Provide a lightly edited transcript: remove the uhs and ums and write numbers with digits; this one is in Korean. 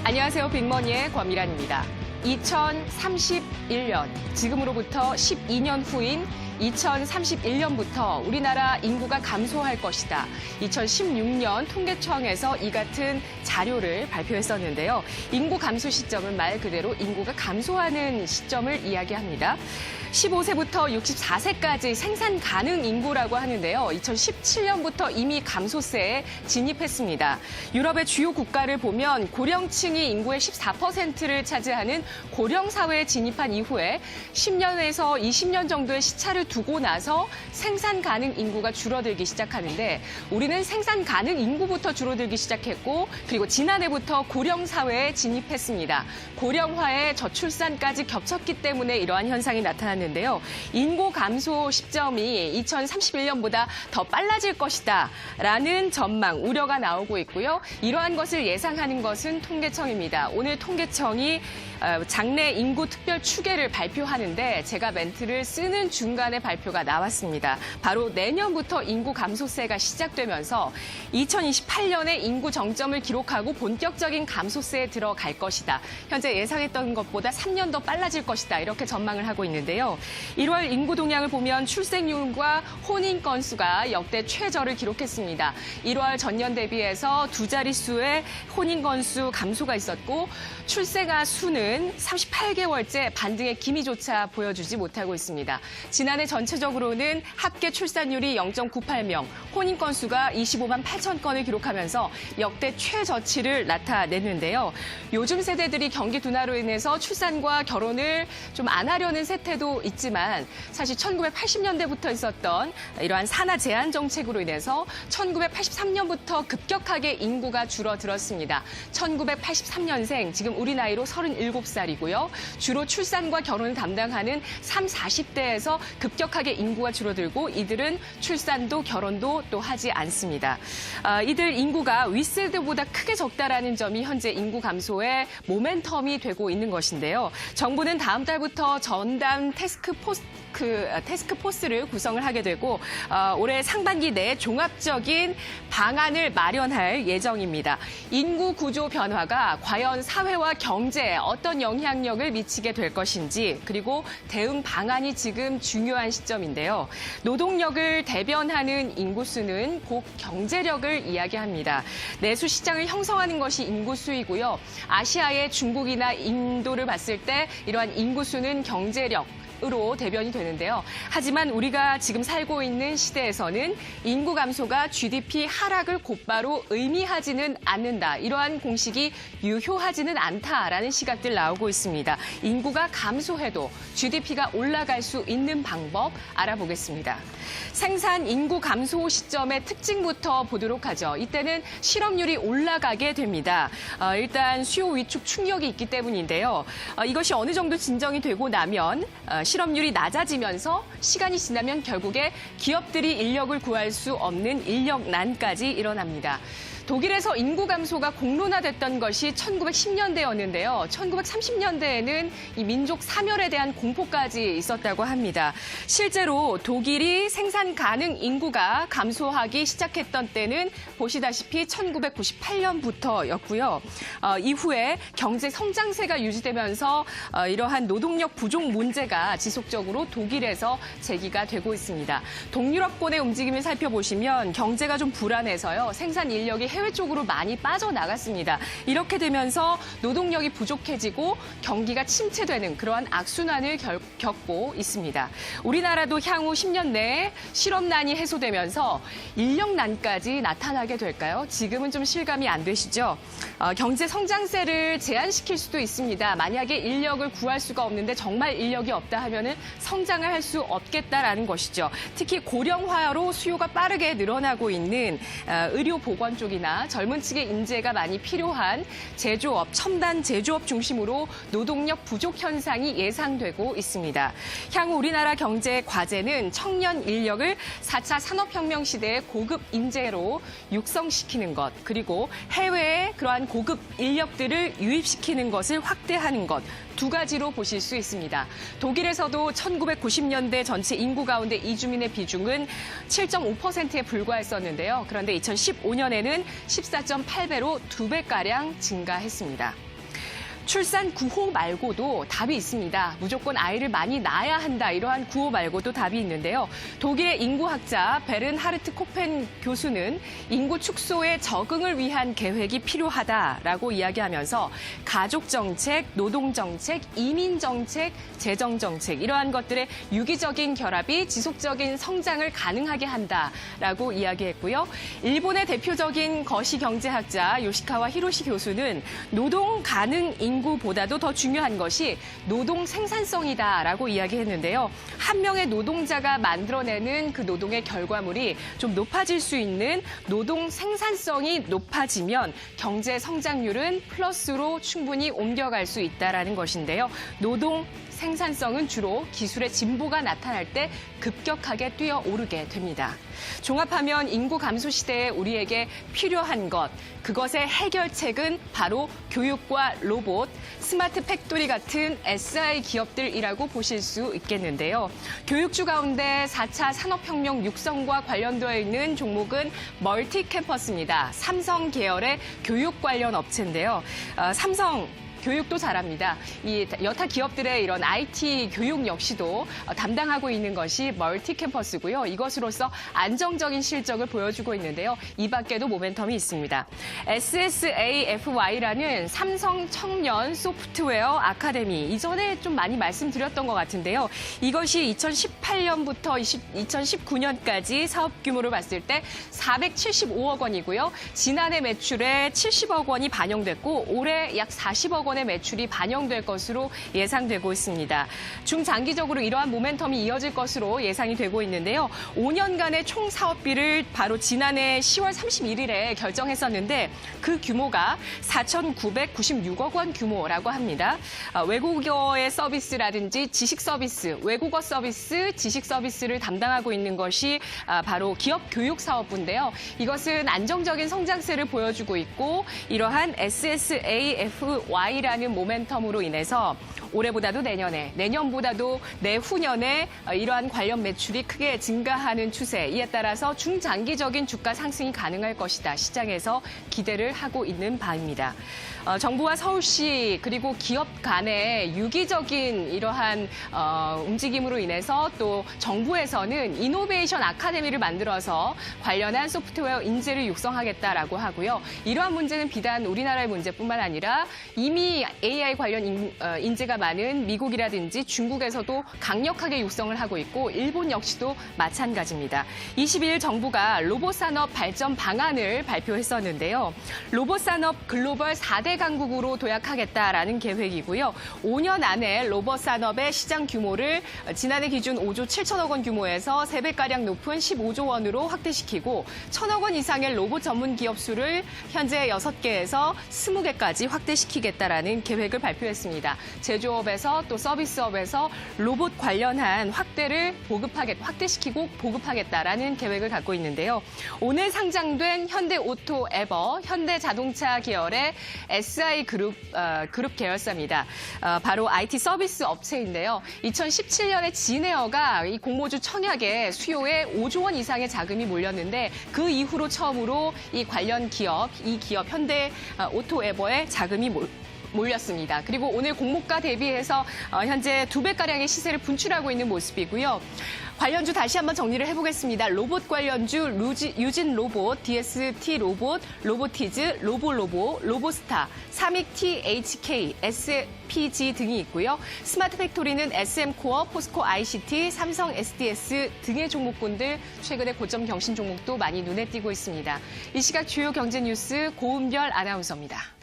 안녕하세요. 빅머니의 권미란입니다. 2031년, 지금으로부터 12년 후인 2031년부터 우리나라 인구가 감소할 것이다. 2016년 통계청에서 이 같은 자료를 발표했었는데요. 인구 감소 시점은 말 그대로 인구가 감소하는 시점을 이야기합니다. 15세부터 64세까지 생산 가능 인구라고 하는데요. 2017년부터 이미 감소세에 진입했습니다. 유럽의 주요 국가를 보면 고령층이 인구의 14%를 차지하는 고령 사회에 진입한 이후에 10년에서 20년 정도의 시차를 두고 나서 생산 가능 인구가 줄어들기 시작하는데 우리는 생산 가능 인구부터 줄어들기 시작했고 그리고 지난해부터 고령 사회에 진입했습니다. 고령화에 저출산까지 겹쳤기 때문에 이러한 현상이 나타났는데요. 인구 감소 시점이 2031년보다 더 빨라질 것이다 라는 전망, 우려가 나오고 있고요. 이러한 것을 예상하는 것은 통계청입니다. 오늘 통계청이 장래 인구 특별 추계를 발표하는데 제가 멘트를 쓰는 중간에 발표가 나왔습니다. 바로 내년부터 인구 감소세가 시작되면서 2028년에 인구 정점을 기록하고 본격적인 감소세에 들어갈 것이다. 현재 예상했던 것보다 3년 더 빨라질 것이다. 이렇게 전망을 하고 있는데요. 1월 인구 동향을 보면 출생률과 혼인 건수가 역대 최저를 기록했습니다. 1월 전년 대비해서 두 자릿수의 혼인 건수 감소가 있었고 출생아 수는 38개월째 반등의 기미조차 보여주지 못하고 있습니다. 지난해 전체적으로는 합계 출산율이 0.98명, 혼인 건수가 25만 8천 건을 기록하면서 역대 최저치를 나타냈는데요. 요즘 세대들이 경기 둔화로 인해서 출산과 결혼을 좀 안 하려는 세태도 있지만 사실 1980년대부터 있었던 이러한 산하 제한 정책으로 인해서 1983년부터 급격하게 인구가 줄어들었습니다. 1983년생, 지금 우리 나이로 37살이고요. 주로 출산과 결혼을 담당하는 30, 40대에서 급격하게 인구가 줄어들고 이들은 출산도 결혼도 또 하지 않습니다. 이들 인구가 윗세대보다 크게 적다라는 점이 현재 인구 감소의 모멘텀이 되고 있는 것인데요. 정부는 다음 달부터 전담 태스크포스를 구성을 하게 되고 올해 상반기 내에 종합적인 방안을 마련할 예정입니다. 인구 구조 변화가 과연 사회와 경제에 어떤 영향력을 미치게 될 것인지 그리고 대응 방안이 지금 중요한 시점인데요. 노동력을 대변하는 인구수는 곧 경제력을 이야기합니다. 내수 시장을 형성하는 것이 인구수이고요. 아시아의 중국이나 인도를 봤을 때 이러한 인구수는 경제력, 으로 대변이 되는데요. 하지만 우리가 지금 살고 있는 시대에서는 인구 감소가 GDP 하락을 곧바로 의미하지는 않는다. 이러한 공식이 유효하지는 않다라는 시각들 나오고 있습니다. 인구가 감소해도 GDP가 올라갈 수 있는 방법 알아보겠습니다. 생산 인구 감소 시점의 특징부터 보도록 하죠. 이때는 실업률이 올라가게 됩니다. 일단 수요 위축 충격이 있기 때문인데요. 이것이 어느 정도 진정이 되고 나면 실업률이 낮아지면서 시간이 지나면 결국에 기업들이 인력을 구할 수 없는 인력난까지 일어납니다. 독일에서 인구 감소가 공론화됐던 것이 1910년대였는데요. 1930년대에는 이 민족 사멸에 대한 공포까지 있었다고 합니다. 실제로 독일이 생산 가능 인구가 감소하기 시작했던 때는 보시다시피 1998년부터였고요. 이후에 경제 성장세가 유지되면서 이러한 노동력 부족 문제가 지속적으로 독일에서 제기가 되고 있습니다. 동유럽권의 움직임을 살펴보시면 경제가 좀 불안해서요. 생산 인력이 해외 쪽으로 많이 빠져나갔습니다. 이렇게 되면서 노동력이 부족해지고 경기가 침체되는 그러한 악순환을 겪고 있습니다. 우리나라도 향후 10년 내에 실업난이 해소되면서 인력난까지 나타나게 될까요? 지금은 좀 실감이 안 되시죠? 경제 성장세를 제한시킬 수도 있습니다. 만약에 인력을 구할 수가 없는데 정말 인력이 없다 하면은 성장을 할 수 없겠다라는 것이죠. 특히 고령화로 수요가 빠르게 늘어나고 있는 의료보건 쪽이나 젊은 층의 인재가 많이 필요한 제조업, 첨단 제조업 중심으로 노동력 부족 현상이 예상되고 있습니다. 향후 우리나라 경제의 과제는 청년 인력을 4차 산업혁명 시대의 고급 인재로 육성시키는 것, 그리고 해외에 그러한 고급 인력들을 유입시키는 것을 확대하는 것, 두 가지로 보실 수 있습니다. 독일에서도 1990년대 전체 인구 가운데 이주민의 비중은 7.5%에 불과했었는데요. 그런데 2015년에는 14.8배로 2배가량 증가했습니다. 출산 구호 말고도 답이 있습니다. 무조건 아이를 많이 낳아야 한다. 이러한 구호 말고도 답이 있는데요. 독일의 인구학자 베른하르트 코펜 교수는 인구 축소에 적응을 위한 계획이 필요하다라고 이야기하면서 가족정책, 노동정책, 이민정책, 재정정책 이러한 것들의 유기적인 결합이 지속적인 성장을 가능하게 한다라고 이야기했고요. 일본의 대표적인 거시경제학자 요시카와 히로시 교수는 노동 가능 인구보다도 더 중요한 것이 노동 생산성이다라고 이야기했는데요. 한 명의 노동자가 만들어내는 그 노동의 결과물이 좀 높아질 수 있는 노동 생산성이 높아지면 경제 성장률은 플러스로 충분히 옮겨갈 수 있다라는 것인데요. 노동 생산성은 주로 기술의 진보가 나타날 때 급격하게 뛰어오르게 됩니다. 종합하면 인구 감소 시대에 우리에게 필요한 것, 그것의 해결책은 바로 교육과 로봇, 스마트 팩토리 같은 SI 기업들이라고 보실 수 있겠는데요. 교육주 가운데 4차 산업혁명 육성과 관련되어 있는 종목은 멀티캠퍼스입니다. 삼성 계열의 교육 관련 업체인데요. 삼성 교육도 잘합니다. 이 여타 기업들의 이런 IT 교육 역시도 담당하고 있는 것이 멀티캠퍼스고요. 이것으로서 안정적인 실적을 보여주고 있는데요. 이 밖에도 모멘텀이 있습니다. SSAFY라는 삼성 청년 소프트웨어 아카데미. 이전에 좀 많이 말씀드렸던 것 같은데요. 이것이 2018년부터 2019년까지 사업 규모를 봤을 때 475억 원이고요. 지난해 매출에 70억 원이 반영됐고 올해 약 40억 원의 매출이 반영될 것으로 예상되고 있습니다. 중장기적으로 이러한 모멘텀이 이어질 것으로 예상이 되고 있는데요. 5년간의 총 사업비를 바로 지난해 10월 31일에 결정했었는데 그 규모가 4,996억 원 규모라고 합니다. 외국어의 서비스라든지 지식 서비스, 외국어 서비스, 지식 서비스를 담당하고 있는 것이 바로 기업 교육 사업부인데요. 이것은 안정적인 성장세를 보여주고 있고 이러한 SSAFY라는 모멘텀으로 인해서 올해보다도 내년에, 내년보다도 내후년에 이러한 관련 매출이 크게 증가하는 추세, 이에 따라서 중장기적인 주가 상승이 가능할 것이다. 시장에서 기대를 하고 있는 바입니다. 정부와 서울시 그리고 기업 간의 유기적인 이러한 움직임으로 인해서 또 정부에서는 이노베이션 아카데미를 만들어서 관련한 소프트웨어 인재를 육성하겠다라고 하고요. 이러한 문제는 비단 우리나라의 문제뿐만 아니라 이미 AI 관련 인재가 많은 미국이라든지 중국에서도 강력하게 육성을 하고 있고 일본 역시도 마찬가지입니다. 22일 정부가 로봇 산업 발전 방안을 발표했었는데요. 로봇 산업 글로벌 4대 강국으로 도약하겠다라는 계획이고요. 5년 안에 로봇 산업의 시장 규모를 지난해 기준 5조 7천억 원 규모에서 3배가량 높은 15조 원으로 확대시키고 1,000억 원 이상의 로봇 전문 기업 수를 현재 6개에서 20개까지 확대시키겠다라는 계획을 발표했습니다. 제조업에서 또 서비스업에서 로봇 관련한 확대시키고 보급하겠다라는 계획을 갖고 있는데요. 오늘 상장된 현대오토에버, 현대자동차 계열의 SI 그룹 계열사입니다. 바로 IT 서비스 업체인데요. 2017년에 진에어가 이 공모주 청약에 수요에 5조 원 이상의 자금이 몰렸는데 그 이후로 처음으로 이 관련 기업, 이 기업 현대오토에버의 자금이 몰렸습니다. 그리고 오늘 공모가 대비해서 현재 2배가량의 시세를 분출하고 있는 모습이고요. 관련주 다시 한번 정리를 해보겠습니다. 로봇 관련주 유진 로봇, DST 로봇, 로보티즈, 로보로보, 로보스타, 삼익 THK, SPG 등이 있고요. 스마트 팩토리는 SM코어, 포스코 ICT, 삼성 SDS 등의 종목군들 최근에 고점 경신 종목도 많이 눈에 띄고 있습니다. 이 시각 주요 경제 뉴스 고은별 아나운서입니다.